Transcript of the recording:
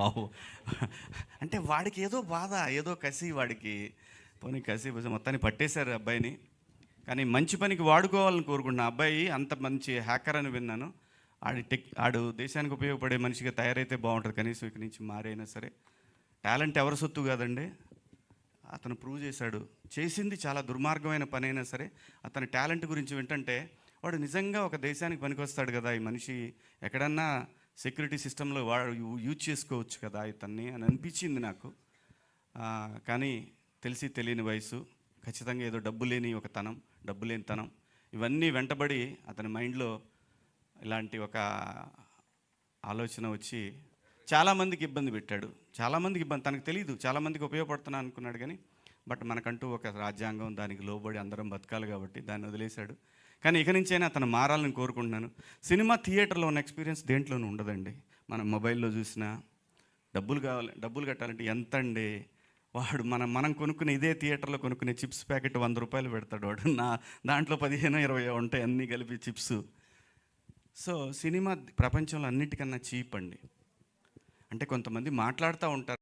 బాబు. అంటే వాడికి ఏదో బాధ, ఏదో కసి వాడికి. పోనీ కసి మొత్తాన్ని పట్టేశారు అబ్బాయిని. కానీ మంచి పనికి వాడుకోవాలని కోరుకుంటున్నా. అబ్బాయి అంత మంచి హ్యాకర్ అని విన్నాను. ఆడు దేశానికి ఉపయోగపడే మనిషిగా తయారైతే బాగుంటుంది. కనీసం ఇక్కడి నుంచి మారైనా సరే. టాలెంట్ ఎవరి సొత్తు కాదండి. అతను ప్రూవ్ చేశాడు. చేసింది చాలా దుర్మార్గమైన పని అయినా సరే అతని టాలెంట్ గురించి వింటుంటే వాడు నిజంగా ఒక దేశానికి పనికొస్తాడు కదా ఈ మనిషి, ఎక్కడన్నా సెక్యూరిటీ సిస్టంలో వాడు యూజ్ చేసుకోవచ్చు కదా ఇతన్ని అని అనిపించింది నాకు. కానీ తెలిసి తెలియని వయసు, ఖచ్చితంగా ఏదో డబ్బు లేని తనం ఇవన్నీ వెంటబడి అతని మైండ్లో ఇలాంటి ఒక ఆలోచన వచ్చి చాలామందికి ఇబ్బంది పెట్టాడు. చాలామందికి ఇబ్బంది, తనకు తెలియదు, చాలామందికి ఉపయోగపడుతున్నా అనుకున్నాడు. కానీ బట్ మనకంటూ ఒక రాజ్యాంగం, దానికి లోబడి అందరం బతకాలి కాబట్టి దాన్ని వదిలేశాడు. కానీ ఇక నుంచైనా అతను మారాలని కోరుకుంటున్నాను. సినిమా థియేటర్లో ఉన్న ఎక్స్పీరియన్స్ దేంట్లోనూ ఉండదండి. మనం మొబైల్లో చూసినా డబ్బులు కట్టాలంటే ఎంత అండి. వాడు మనం కొనుక్కునే ఇదే థియేటర్లో కొనుక్కునే చిప్స్ ప్యాకెట్ 100 రూపాయలు పెడతాడు వాడు. దాంట్లో 15-20 ఉంటాయి అన్నీ కలిపి చిప్స్. సో సినిమా ప్రపంచంలో అన్నిటికన్నా చీప్ అండి. అంటే కొంతమంది మాట్లాడుతూ ఉంటారు.